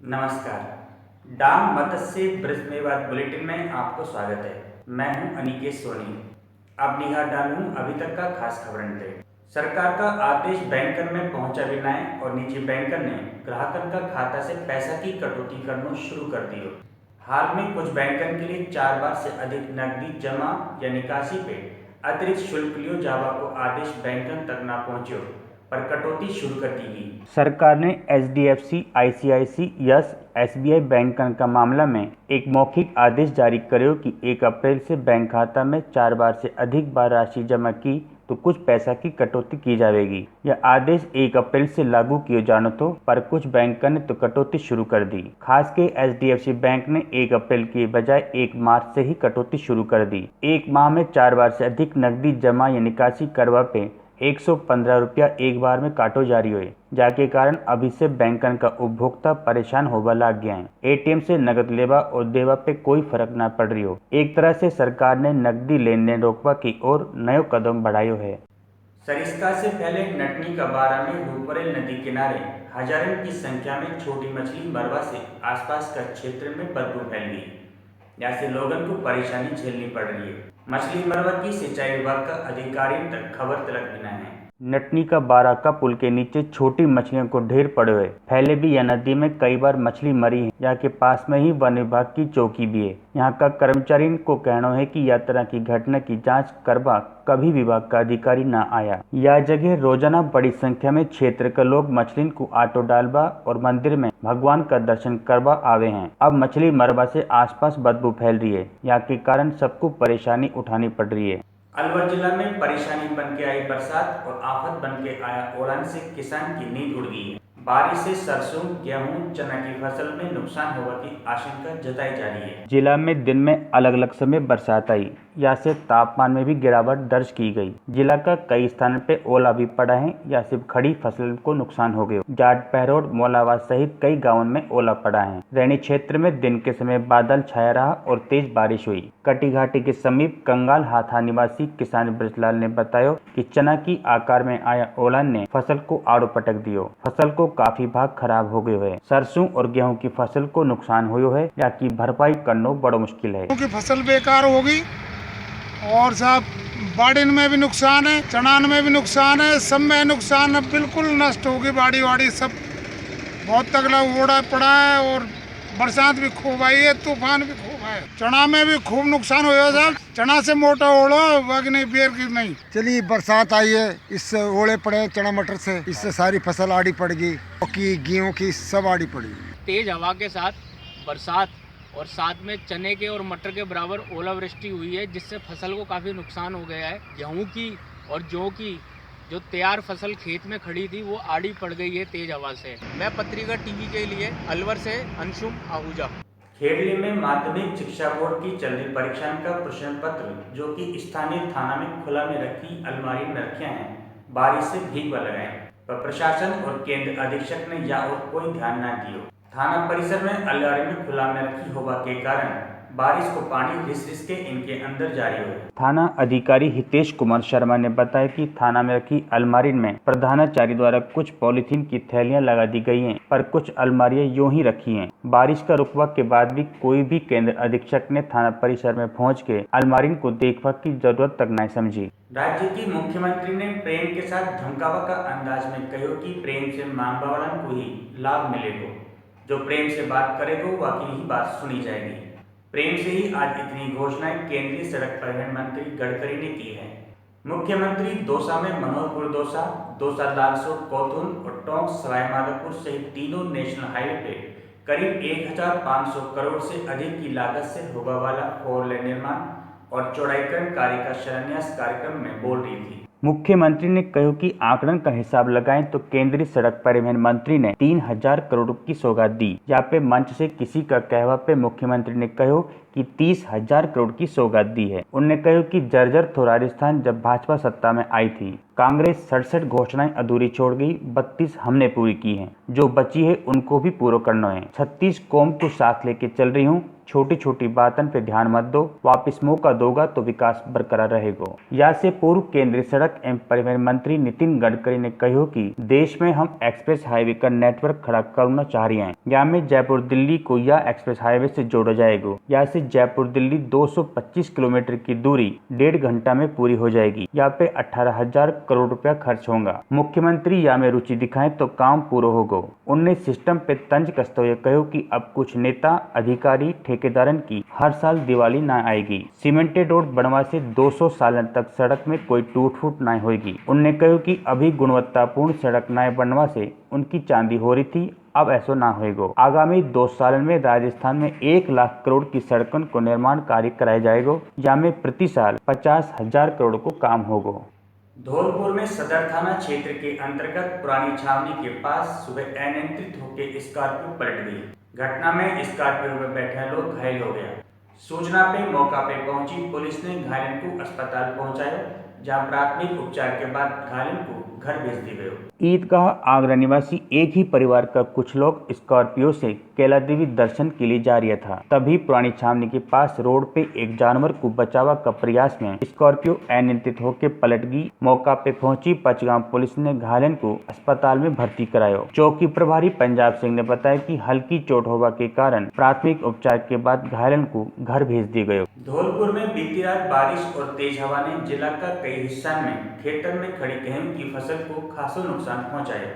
नमस्कार। डांग मत्स्य बृहस्पतिवार बुलेटिन में आपको स्वागत है। मैं हूं अनिकेत सोनी। अब निगाह डालूं अभी तक का खास खबरन पे। सरकार का आदेश बैंकन में पहुंचा भी नाय और निजी बैंकन ने ग्राहकन का खाता से पैसा की कटौती करना शुरू कर दियो। हाल में कुछ बैंकन के लिए 4 बार से अधिक नकदी जमा या निकासी पे अतिरिक्त शुल्क लियो जावा को आदेश बैंकन तक ना पहुंचो पर कटौती शुरू कर दी गई। सरकार ने HDFC, ICICI, यस, SBI बैंकन का मामला में एक मौखिक आदेश जारी करो कि 1 अप्रैल से बैंक खाता में 4 बार से अधिक बार राशि जमा की तो कुछ पैसा की कटौती की जाएगी। यह आदेश 1 अप्रैल से लागू किए जाने तो पर कुछ बैंकों ने तो कटौती शुरू कर दी। खास के HDFC बैंक ने 1 अप्रैल के बजाय 1 मार्च से ही कटौती शुरू कर दी। 1 माह में 4 बार से अधिक नकदी जमा या निकासी करवा पे 115 रुपया एक बार में काटो जारी हुए, जाके कारण अभी से बैंकन का उपभोक्ता परेशान होगा लाग गया है। ATM से नकद लेवा और देवा पे कोई फर्क ना पड़ रही हो। एक तरह से सरकार ने नकदी लेन देन रोकवा की ओर नयो कदम बढ़ायो है। सरिस्का से फैले नटनी का बारा में रूपरेल नदी किनारे हजारों की संख्या में छोटी मछली मरवा से आसपास का क्षेत्र में बदबू फैल गई। जैसे लोगों को परेशानी झेलनी पड़ रही है। मछली मरवा की सिंचाई विभाग का अधिकारियों तक खबर तलक बिना है। नटनी का बारा का पुल के नीचे छोटी मछलियों को ढेर पड़े हुए पहले भी यह नदी में कई बार मछली मरी है। यहाँ के पास में ही वन विभाग की चौकी भी है। यहाँ का कर्मचारी को कहना है कि यह तरह की घटना की जांच करवा कभी विभाग का अधिकारी न आया। यह जगह रोजाना बड़ी संख्या में क्षेत्र के लोग मछली को आटो डालवा और मंदिर में भगवान का दर्शन करवा आवे हैं। अब मछली मरवा से आसपास बदबू फैल रही है, यहाँ के कारण सबको परेशानी उठानी पड़ रही है। अलवर जिला में परेशानी बन के आई बरसात और आफत बन के आया ओलान से किसान की नींद उड़ गई है। बारिश से सरसों, गेहूं, चना की फसल में नुकसान होने की आशंका जताई जा रही है। जिला में दिन में अलग अलग समय बरसात आई, यहाँ से तापमान में भी गिरावट दर्ज की गई। जिला का कई स्थानों पे ओला भी पड़ा है, या सिर्फ खड़ी फसल को नुकसान हो गया। जाट पहरोड, मोलावाद सहित कई गाँवों में ओला पड़ा है। रैनी क्षेत्र में दिन के समय बादल छाया रहा और तेज बारिश हुई। कटी घाटी के समीप कंगाल हाथा निवासी किसान ब्रजलाल ने बताया कि चना की आकार में आया ओलान ने फसल को आड़ो पटक दियो। फसल को काफी भाग खराब हो गए है। सरसों और गेहूं की फसल को नुकसान हुयो है, या की भरपाई करना बड़ा मुश्किल है। क्योंकि फसल बेकार होगी और सब बाड़ीन में भी नुकसान है, चनान में भी नुकसान है, सब में नुकसान है। बिल्कुल नष्ट होगी बाड़ी वाड़ी सब। बहुत तगड़ा ओड़ा पड़ा है और बरसात भी खूब आई है, तूफान भी खूब है। चना में भी खूब नुकसान हुआ साहब। चना से मोटा ओढ़ो बाकी नहीं, बेर की नहीं। चलिए बरसात आई है, इससे ओले पड़े चना मटर से, इससे सारी फसल आड़ी पड़ गई, गेहूं की सब आड़ी पड़ी। तेज हवा के साथ बरसात और साथ में चने के और मटर के बराबर ओलावृष्टि हुई है, जिससे फसल को काफ़ी नुकसान हो गया है। गेहूं की और जौ की जो तैयार फसल खेत में खड़ी थी वो आड़ी पड़ गई है तेज हवा से। मैं पत्रिका टीवी के लिए अलवर से अंशुम आहूजा। खेड़ली में माध्यमिक शिक्षा बोर्ड की चल रही परीक्षा का प्रश्न पत्र जो कि स्थानीय थाना में खुला में रखी अलमारी में रखे हैं, बारिश से भीग लगाए पर प्रशासन और केंद्र अधीक्षक ने या और कोई ध्यान न दियो। थाना परिसर में अलमारी में खुला में रखी होगा के कारण बारिश को पानी रिस रिस के इनके अंदर जारी हुए। थाना अधिकारी हितेश कुमार शर्मा ने बताया कि थाना में रखी अलमारी में प्रधानाचार्य द्वारा कुछ पॉलीथीन की थैलियां लगा दी गई हैं, पर कुछ अलमारियां यूं ही रखी हैं। बारिश का रुकवा के बाद भी कोई भी केंद्र अधीक्षक ने थाना परिसर में पहुंच के अलमारी को देखभाल की जरूरत तक नहीं समझी। राज्य की मुख्यमंत्री ने प्रेम के साथ धमकावा का अंदाज में कहो कि प्रेम से मांगने वालों को ही लाभ मिलेगा। जो प्रेम से बात करेगा वाकई ही बात सुनी जाएगी। प्रेम से ही आज इतनी घोषणाएं केंद्रीय सड़क परिवहन मंत्री गडकरी ने की है। मुख्यमंत्री दौसा में मनोहरपुर दौसा, दौसा लालसोट कोथुन और टोंक सवाईमाधोपुर सहित तीनों नेशनल हाईवे पे करीब 1500 करोड़ से अधिक की लागत से होगा वाला 4 लेन निर्माण और चौड़ाईकरण कार्य का शिलान्यास कार्यक्रम में बोल रही थी। मुख्यमंत्री ने कहा कि आंकड़न का हिसाब लगाएं तो केंद्रीय सड़क परिवहन मंत्री ने 3000 करोड़ की सौगात दी। यहाँ पे मंच से किसी का कहवा पे मुख्यमंत्री ने कहा कि 30,000 करोड़ की सौगात दी है। उन्होंने कहा कि जर्जर तो राजस्थान जब भाजपा सत्ता में आई थी, कांग्रेस 67 घोषणाएं अधूरी छोड़ गई, 32 हमने पूरी की हैं। जो बची है उनको भी पूरा करना है। 36 कौम को साथ लेके चल रही हूँ, छोटी छोटी बातन पे ध्यान मत दो, वापिस मौका दोगा तो विकास बरकरार रहेगा। यहाँ से पूर्व केंद्रीय सड़क एवं परिवहन मंत्री नितिन गडकरी ने कहो कि देश में हम एक्सप्रेस हाईवे का नेटवर्क खड़ा करना चाह रहे हैं। यहाँ में जयपुर दिल्ली को यह एक्सप्रेस हाईवे से जोड़ा जाएगा। यहाँ से जयपुर दिल्ली 225 किलोमीटर की दूरी 1.5 घंटा में पूरी हो जाएगी। यहाँ पे 18,000 करोड़ रुपया खर्च होगा। मुख्यमंत्री यहाँ में रुचि दिखाएं तो काम पूरा होगा। उनने सिस्टम पे तंज कसते हुए कहो कि अब कुछ नेता अधिकारी ठेकेदारन की हर साल दिवाली न आएगी। सीमेंटेड रोड बनवा से 200 सालन तक सड़क में कोई टूट फूट न होगी। उनने कहो कि अभी गुणवत्तापूर्ण सड़क न बनवा से उनकी चांदी हो रही थी, अब ऐसा ना होएगा। आगामी 2 साल में राजस्थान में 1 लाख करोड़ की सड़कों को निर्माण कार्य कराया जाएगा। या में प्रति साल 50,000 करोड़ को काम होगा। धौलपुर में सदर थाना क्षेत्र के अंतर्गत पुरानी छावनी के पास सुबह अनियंत्रित होकर स्कॉर्पियो पलट गई। घटना में स्कॉर्पियो में बैठे लोग घायल हो गया। सूचना पे मौका पे पहुंची पुलिस ने घायलों को अस्पताल पहुंचाया, जहां प्राथमिक उपचार के बाद घायलों को घर भेज दी गई। ईदगाह आगरा निवासी एक ही परिवार का कुछ लोग स्कॉर्पियो से कैला देवी दर्शन के लिए जा रहा था। तभी पुरानी छावनी के पास रोड पे एक जानवर को बचावा का प्रयास में स्कॉर्पियो अनियंत्रित होकर पलट गई। मौका पे पहुंची पचगांव पुलिस ने घायलों को अस्पताल में भर्ती कराया। चौकी प्रभारी पंजाब सिंह ने बताया कि हल्की चोट होने के कारण प्राथमिक उपचार के बाद घायलों को घर भेज दिए गए। धौलपुर में बीती रात बारिश और तेज हवा ने जिला का कई हिस्सा में खेतों में खड़ी गेहूं की फसल को खासा नुकसान पहुंचाया।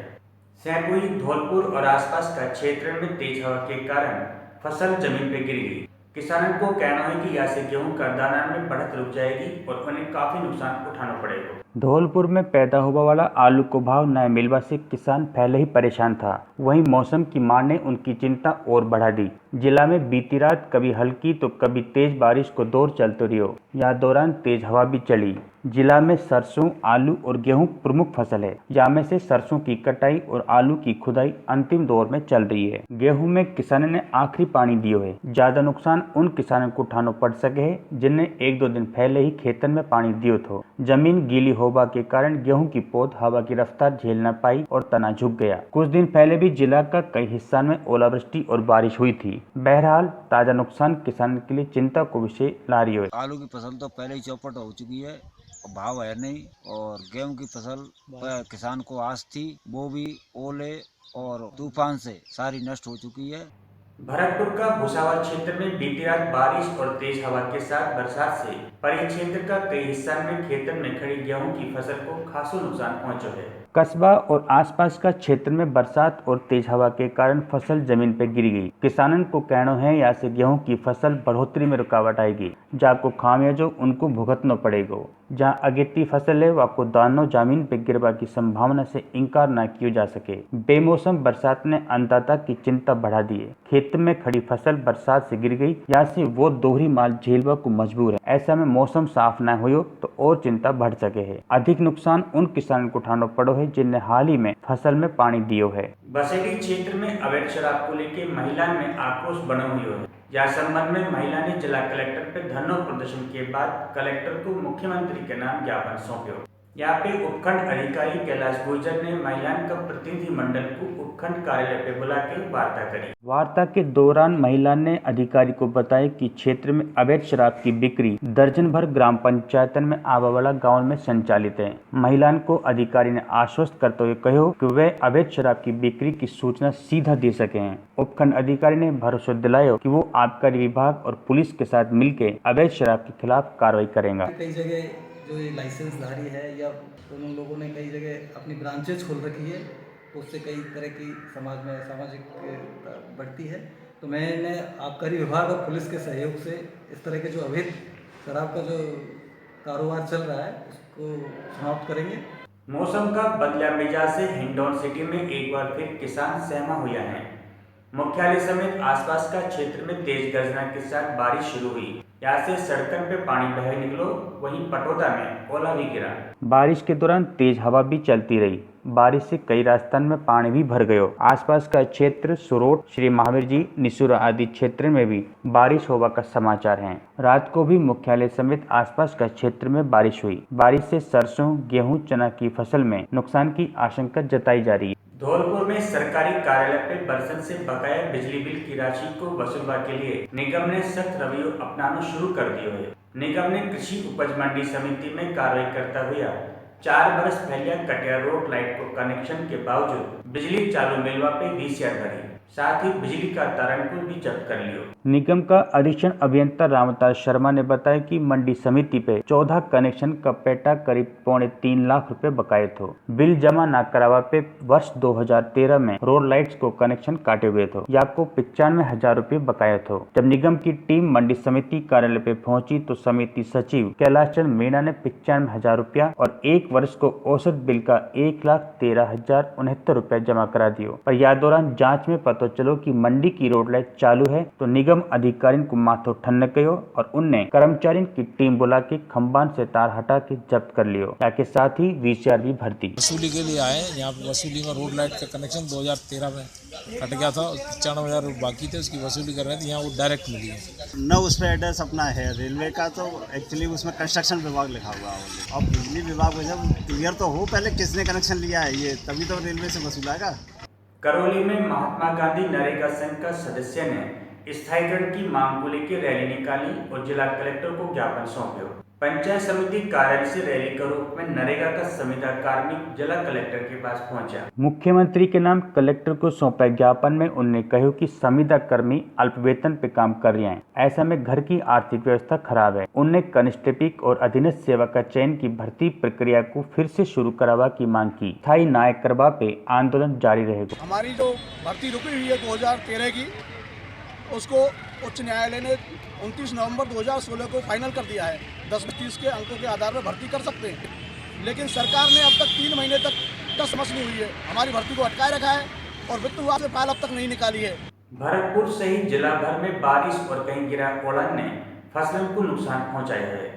सैपुई, धौलपुर और आसपास का क्षेत्र में तेज हवा के कारण फसल जमीन पर गिर गई। किसानों को कहना है कि यहाँ से गेहूं का दाना में बढ़त रुक जाएगी और उन्हें काफी नुकसान उठाना पड़ेगा। धौलपुर में पैदा हुआ वाला आलू को भाव न मिलने से किसान पहले ही परेशान था। वहीं मौसम की मार ने उनकी चिंता और बढ़ा दी। जिला में बीती रात कभी हल्की तो कभी तेज बारिश को दौर चलते रही। यहाँ दौरान तेज हवा भी चली। जिला में सरसों, आलू और गेहूं प्रमुख फसल है। यहाँ में से सरसों की कटाई और आलू की खुदाई अंतिम दौर में चल रही है। गेहूं में किसानों ने आखिरी पानी दियो है। ज्यादा नुकसान उन किसानों को उठाना पड़ सके है जिन्हें 1-2 दिन पहले ही खेतन में पानी दियो था। जमीन गीली होने के कारण गेहूं की पौध हवा की रफ्तार झेल न पाई और तना झुक गया। कुछ दिन पहले भी जिला का कई हिस्सों में ओलावृष्टि और बारिश हुई थी। बहरहाल ताजा नुकसान किसान के लिए चिंता को विषय ला रही है। आलू की फसल तो पहले ही चौपट हो चुकी है, भाव है नहीं, और गेहूं की फसल पर किसान को आस थी, वो भी ओले और तूफान से सारी नष्ट हो चुकी है। भरतपुर का भूसावल क्षेत्र में बीती रात बारिश और तेज हवा के साथ बरसात से परिक्षेत्र का कई हिस्सा में खेतन में खड़ी गेहूं की फसल को खासा नुकसान पहुंचा है। कस्बा और आसपास का क्षेत्र में बरसात और तेज हवा के कारण फसल जमीन पर गिर गई। किसानों को कहना है यहाँ से गेहूं की फसल बढ़ोतरी में रुकावट आएगी, जाको खामियाजा उनको भुगतना पड़ेगा। जहाँ अगेती फसल है वह दानों जमीन पे गिरवा की संभावना से इनकार न किया जा सके। बेमौसम बरसात ने अन्नदाता की चिंता बढ़ा दी है। खेत में खड़ी फसल बरसात से गिर गई, यहाँ से वो दोहरी माल झेलवा को मजबूर है। ऐसा में मौसम साफ न हो तो और चिंता बढ़ सके है। अधिक नुकसान उन किसानों को उठाना पड़ो है जिन्हें हाल ही में फसल में पानी दियो है। बसेड़ी क्षेत्र में अवैध शराब को लेकर महिला में आक्रोश बना हुआ है। यह संबंध में महिला ने जिला कलेक्टर पर धरना प्रदर्शन के बाद कलेक्टर को मुख्यमंत्री के नाम ज्ञापन सौंपा। यहाँ पे उपखंड अधिकारी कैलाश गुर्जर ने महिलाओं का प्रतिनिधि मंडल को उपखंड कार्यालय पे बुला के वार्ता करी। वार्ता के दौरान महिला ने अधिकारी को बताया कि क्षेत्र में अवैध शराब की बिक्री दर्जन भर ग्राम पंचायतन में आवावाला गाँव में संचालित है। महिलाओं को अधिकारी ने आश्वस्त करते हुए कहो कि वे अवैध शराब की बिक्री की सूचना सीधा दे सके हैं। उपखंड अधिकारी ने भरोसा दिलाया कि वो आबकारी विभाग और पुलिस के साथ मिलकर अवैध शराब के खिलाफ कार्रवाई करेगा। जो ये लाइसेंसधारी है या उन लोगों ने कई जगह अपनी ब्रांचेज खोल रखी है, तो उससे कई तरह की समाज में सामाजिक बढ़ती है। तो मैंने आबकारी विभाग और पुलिस के सहयोग से इस तरह के जो अवैध शराब का जो कारोबार चल रहा है उसको समाप्त करेंगे। मौसम का बदला मिजाज से हिंडौन सिटी में एक बार फिर किसान सहमा हुआ है। मुख्यालय समेत आसपास का क्षेत्र में तेज गर्जना के साथ बारिश शुरू हुई। यहाँ से सड़कों पे पानी बह निकलो, वहीं पटोदा में ओला भी गिरा। बारिश के दौरान तेज हवा भी चलती रही। बारिश से कई रास्ताओं में पानी भी भर गयो। आसपास का क्षेत्र सुरोट, श्री महावीर जी, निसुरा आदि क्षेत्र में भी बारिश होने का समाचार है। रात को भी मुख्यालय समेत आसपास का क्षेत्र में बारिश हुई। बारिश से सरसों, गेहूं, चना की फसल में नुकसान की आशंका जताई जा रही है। धौलपुर में सरकारी कार्यालय पे बरसन से बकाया बिजली बिल की राशि को वसूलवा के लिए निगम ने सख्त रवैया अपनाना शुरू कर दिया है। निगम ने कृषि उपज मंडी समिति में कार्रवाई करता हुआ 4 बरस पहले कटिया रोड लाइट को कनेक्शन के बावजूद बिजली चालू मिलवा पे VCR भरी, साथ ही बिजली का तारनकुल भी जब्त कर लियो। निगम का अधीक्षण अभियंता रामदास शर्मा ने बताया कि मंडी समिति पे 14 कनेक्शन का पेटा करीब 3.25 लाख रुपए बकाये थे। बिल जमा न करावा पे वर्ष 2013 में रोड लाइट्स को कनेक्शन काटे हुए थे, या को 95,000 रुपए बकाये थे। जब निगम की टीम मंडी समिति कार्यालय पे पहुंची तो समिति सचिव कैलाश चंद मीणा ने 95,000 रुपया और 1 वर्ष को औसत बिल का 1,13,069 रुपया जमा करा दियो। पर यह दौरान जाँच में तो चलो कि मंडी की रोड लाइट चालू है तो निगम अधिकारियों को माथो ठन्न कयो और उनने कर्मचारियों की टीम बुला के खंबान से तार हटा के जब्त कर लियो, के साथ ही VCR भी भर दी। वसूली के लिए आए यहाँ पे वसूली में रोड लाइट का कनेक्शन 2013 में कट गया था, 95,000 बाकी थे, उसकी वसूली कर रहे थे। यहाँ वो डायरेक्ट मिली है न उस पर एड्रेस अपना है रेलवे का, तो एक्चुअली उसमें कंस्ट्रक्शन विभाग लिखा हुआ है। अब बिजली विभाग को जब क्लियर तो हो पहले किसने कनेक्शन लिया है ये, तभी तो रेलवे से वसूलेगा। करौली में महात्मा गांधी नरेगा संघ का सदस्य ने स्थायीकरण की मांग को लेकर रैली निकाली और जिला कलेक्टर को ज्ञापन सौंपे। पंचायत समिति कार्यालय से रैली के रूप में नरेगा का संविदा कार्मिक जिला कलेक्टर के पास पहुंचा। मुख्यमंत्री के नाम कलेक्टर को सौंपे ज्ञापन में उन्होंने कहा कि संविदा कर्मी अल्प वेतन पे काम कर रहे हैं, ऐसा में घर की आर्थिक व्यवस्था खराब है। उनने कनिष्ठपिक और अधीनस्थ सेवा का चयन की भर्ती प्रक्रिया को फिर से शुरू करवा की मांग की। स्थायी न्याय करवा पे आंदोलन जारी रहेगा। हमारी जो भर्ती रुकी हुई है 2013 की, उसको उच्च न्यायालय ने 29 नवंबर 2016 को फाइनल कर दिया है। 10-30 के अंकों के आधार पर भर्ती कर सकते हैं, लेकिन सरकार ने अब तक 3 महीने तक समझ नहीं हुई है, हमारी भर्ती को अटकाए रखा है और वित्त विभाग से फाइल अब तक नहीं निकाली है। भरतपुर सहित जिला भर में बारिश और कहीं गिरा ओला ने फसलों को नुकसान पहुंचाया है।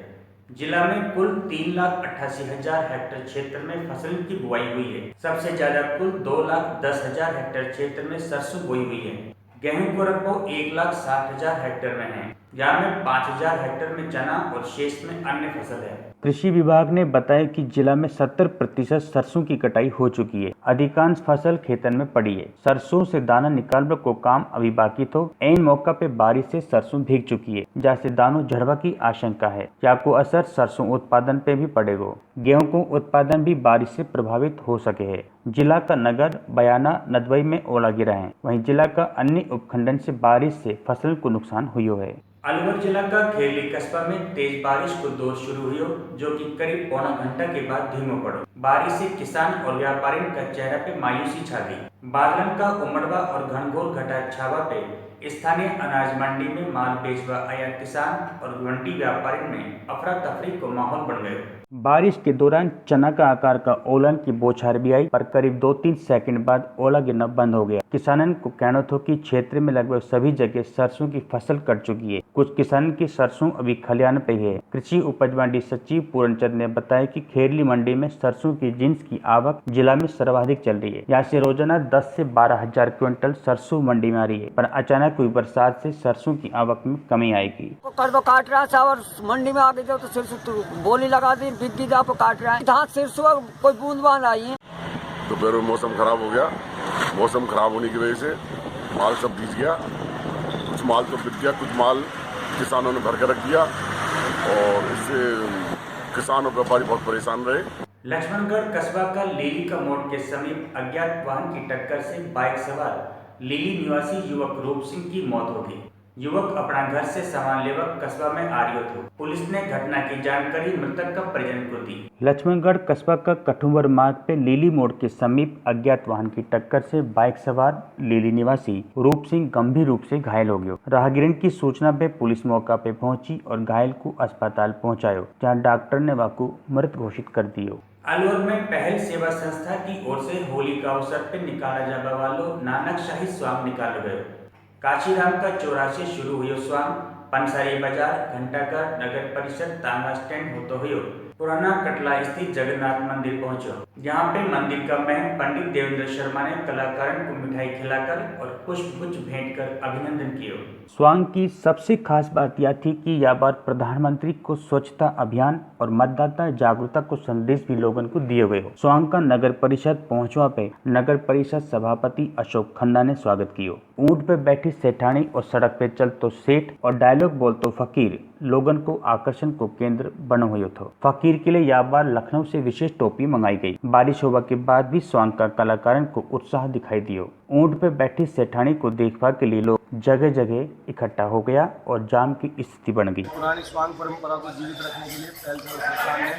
जिला में कुल 3,88,000 हेक्टेयर क्षेत्र में फसल की बुआई हुई है। सबसे ज्यादा कुल 2,10,000 हेक्टेयर क्षेत्र में सरसों बोई हुई है। गेहूं को रकबो 1,60,000 हेक्टेयर में है, जहाँ में 5,000 हेक्टेयर में चना और शेष में अन्य फसल है। कृषि विभाग ने बताया कि जिला में 70% सरसों की कटाई हो चुकी है। अधिकांश फसल खेतन में पड़ी है। सरसों से दाना निकालने को काम अभी बाकी तो ऐन मौका पे बारिश से सरसों भीग चुकी है, जैसे दानों झड़वा की आशंका है। क्या को असर सरसों उत्पादन पे भी पड़ेगा। गेहूं को उत्पादन भी बारिश से प्रभावित हो सके है। जिला का नगर, बयाना, नदवई में ओला गिरा है। वहीं जिला का अन्य उपखंडन से बारिश से फसल को नुकसान हुई है। अलवर जिला का खेरली कस्बा में तेज बारिश को दौर शुरू हुई, जो कि करीब पौना घंटा के बाद धीमो पड़ो। बारिश से किसान और व्यापारियों का चेहरा पे मायूसी छा गई। बादलन का उमड़वा और घनघोर घटा छावा पे स्थानीय अनाज मंडी में माल बेचवा आया किसान और मंडी व्यापारी में अफरा तफरी को माहौल बन गए। बारिश के दौरान चना का आकार का ओलन की बौछार भी आई, पर करीब 2-3 सेकंड बाद ओला गिरना बंद हो गया। किसानों को कहना था कि क्षेत्र में लगभग सभी जगह सरसों की फसल कट चुकी है। कुछ किसानों की सरसों अभी खलियान पे है। कृषि उपज मंडी सचिव पूर्णचंद ने बताया कि खेरली मंडी में सरसों की जिन्स की आवक जिला में सर्वाधिक चल रही है। यहाँ से रोजाना 10 से 12,000 क्विंटल सरसों मंडी में आ रही है, पर अचानक हुई बरसात से सरसों की आवक में कमी आएगी। कर्द काट रहा था और मंडी में आगे जाओ तो सरसों बोली लगा दी, बिक्की जा पर काट रहा है। धान सरसों कोई बूंद आई है। दोपहर में मौसम खराब हो गया। मौसम खराब होने की वजह से माल सब भीग गया। कुछ माल तो बिक गया, कुछ माल किसानों ने भर कर रख दिया और इससे किसान और व्यापारी बहुत परेशान रहे। लक्ष्मणगढ़ कस्बा का लीली का मोड़ के समीप अज्ञात वाहन की टक्कर से बाइक सवार लीली निवासी युवक रूप सिंह की मौत हो गई। युवक अपना घर से सामान लेकर कस्बा में आ रही था। पुलिस ने घटना की जानकारी मृतक का परिजन को दी। लक्ष्मणगढ़ कस्बा का कठुंबर मार्ग पे लीली मोड़ के समीप अज्ञात वाहन की टक्कर से बाइक सवार लीली निवासी रूप सिंह गंभीर रूप से घायल हो गया। राहगीरों की सूचना पे पुलिस मौका पे पहुंची और घायल को अस्पताल पहुंचायो, जहां डॉक्टर ने वाकू मृत घोषित कर दियो। अलवर में पहल सेवा संस्था की ओर से होली का अवसर पे निकाला जाने वाला नानक शाही स्वांग निकाल गए। काशीराम का चौराहा से शुरू हुई स्वांग पंसारी बाजार, घंटाघर, नगर परिषद, तांगा स्टैंड होते हुए पुराना कटला स्थित जगन्नाथ मंदिर पहुंचो। यहाँ पे मंदिर का महंत पंडित देवेंद्र शर्मा ने कलाकारों को मिठाई खिलाकर और पुष्पगुच्छ भेंट कर अभिनंदन किया। स्वांग की सबसे खास बात यह थी कि यह बार प्रधानमंत्री को स्वच्छता अभियान और मतदाता जागरूकता को संदेश भी लोगों को दिए गए हो। स्वांग का नगर परिषद पहुंचवा पे नगर परिषद सभापति अशोक खन्ना ने स्वागत किया। ऊंट पे बैठी सेठानी और सड़क पे चल तो सेठ और डायलॉग बोल तो फकीर लोगन को आकर्षण को केंद्र बनो हुए थे। फकीर के लिए यह बार लखनऊ से विशेष टोपी मंगाई गई। बारिश होने के बाद भी स्वांग का कलाकारों को उत्साह दिखाई दियो। ऊंट पे बैठी सेठानी को देखने के लिए लोग जगह जगह इकट्ठा हो गया और जाम की स्थिति बन गई। पुरानी स्वांग परंपरा को जीवित रखने के लिए सरकार ने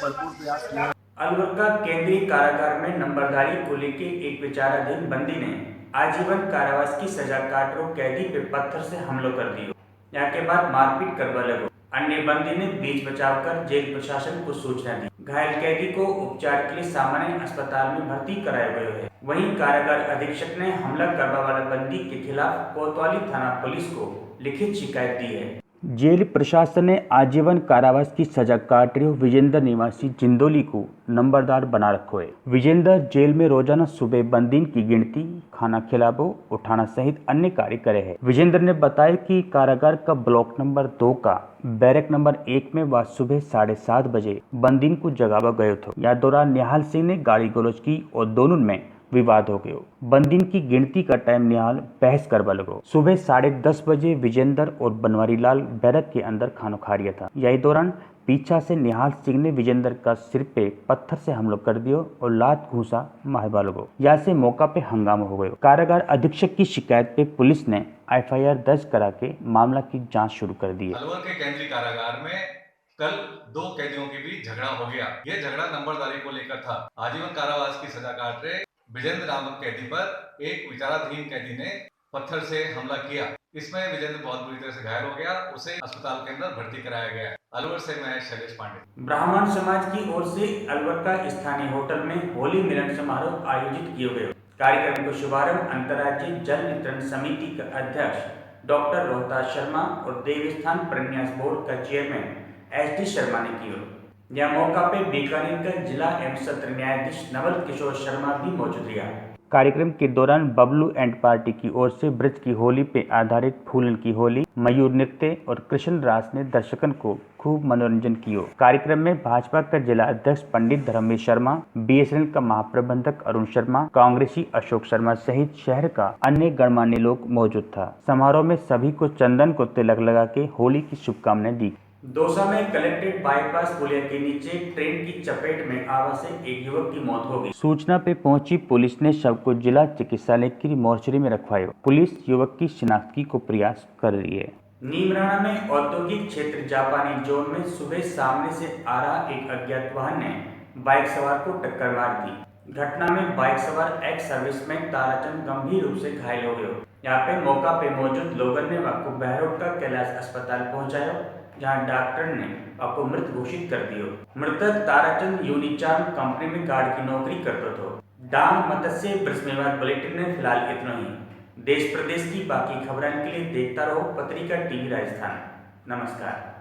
भरपूर प्रयास किया। अलवर का केंद्रीय कारागार में नंबरदारी को लेकर एक विचाराधीन बंदी ने आजीवन कारावास की सजा काट रहे कैदी पे पत्थर से हमला कर दिया। यहाँ के बाद मारपीट करवा लगा। अन्य बंदी ने बीच बचाव कर जेल प्रशासन को सूचना दी। घायल कैदी को उपचार के लिए सामान्य अस्पताल में भर्ती कराया गया है। वहीं कारागार अधीक्षक ने हमला करने वाले बंदी के खिलाफ कोतवाली थाना पुलिस को लिखित शिकायत दी है। जेल प्रशासन ने आजीवन कारावास की सजा काट रहे विजेंद्र निवासी जिंदोली को नंबरदार बना रखो है। विजेंद्र जेल में रोजाना सुबह बंदीन की गिनती, खाना खिलाबो, उठाना सहित अन्य कार्य करे है। विजेंद्र ने बताया कि कारागार का ब्लॉक नंबर 2 का बैरक नंबर 1 में वह सुबह 7:30 बजे बंदीन को जगावा गए थे। यह दौरान निहाल सिंह ने गाली गलौज की और दोनों में विवाद हो गयो। बंदीन की गिनती का टाइम निहाल बहस करवा लगो। सुबह 10:30 बजे विजेंद्र और बनवारी लाल बैरक के अंदर खाना खा रहा था। यही दौरान पीछा से निहाल सिंह ने विजेंद्र का सिर पे पत्थर से हमला कर दियो और लात घूसा मारवा लगो। यहाँ से मौका पे हंगामा हो गयो। कारागार अधीक्षक की शिकायत पे पुलिस ने FIR दर्ज करा के मामला की जाँच शुरू कर दी है। अलवर के केंद्रीय कारागार में कल 2 कैदियों के बीच झगड़ा हो गया। ये झगड़ा नंबरदारी को लेकर था। आजीवन कारावास की सजा काट रहे विजेंद्र नामक कैदी पर एक विचाराधीन कैदी ने पत्थर से हमला किया। इसमें विजेंद्र बहुत बुरी तरह से घायल हो गया। उसे अस्पताल के अंदर भर्ती कराया गया। अलवर से मैं शैलेश पांडे। ब्राह्मण समाज की ओर से अलवर का स्थानीय होटल में होली मिलन समारोह आयोजित किए गए। कार्यक्रम का शुभारंभ अंतर्राज्यीय जल वितरण समिति का अध्यक्ष डॉक्टर रोहतास शर्मा और देवस्थान प्रन्यास बोर्ड का चेयरमैन SD शर्मा ने किया। यह मौका पे बीकानेर का जिला एवं सत्र न्यायाधीश नवल किशोर शर्मा भी मौजूद रहा। कार्यक्रम के दौरान बबलू एंड पार्टी की ओर से ब्रज की होली पे आधारित फूलन की होली, मयूर नृत्य और कृष्ण रास ने दर्शकों को खूब मनोरंजन किया। कार्यक्रम में भाजपा का जिला अध्यक्ष पंडित धर्मेश शर्मा, BSNL का महाप्रबंधक अरुण शर्मा, कांग्रेसी अशोक शर्मा सहित शहर का अन्य गणमान्य लोग मौजूद था। समारोह में सभी को चंदन को तिलक लगा के होली की शुभकामनाएं दी। दौसा में कलेक्ट्रेट बाईपास पुलिया के नीचे ट्रेन की चपेट में आने से एक युवक की मौत हो गई। सूचना पे पहुंची पुलिस ने शव को जिला चिकित्सालय की मोर्चरी में रखवाया। पुलिस युवक की शिनाख्त को प्रयास कर रही है। नीमराना में औद्योगिक क्षेत्र जापानी जोन में सुबह सामने से आ रहा एक अज्ञात वाहन ने बाइक सवार को टक्कर मार दी। घटना में बाइक सवार एक्स सर्विसमैन ताराचंद गंभीर रूप से घायल हो गए। यहाँ पे मौका पे मौजूद लोगों ने आपको बहरोड का कैलाश अस्पताल पहुँचाया, जहां डॉक्टर ने आपको मृत घोषित कर दिया। मृतक ताराचंद यूनिचार्म कंपनी में गार्ड की नौकरी करता था। डांग मत्स्य ब्रह्मेवाद बुलेटिन में फिलहाल इतना ही। देश प्रदेश की बाकी खबरों के लिए देखता रहो पत्रिका TV राजस्थान। नमस्कार।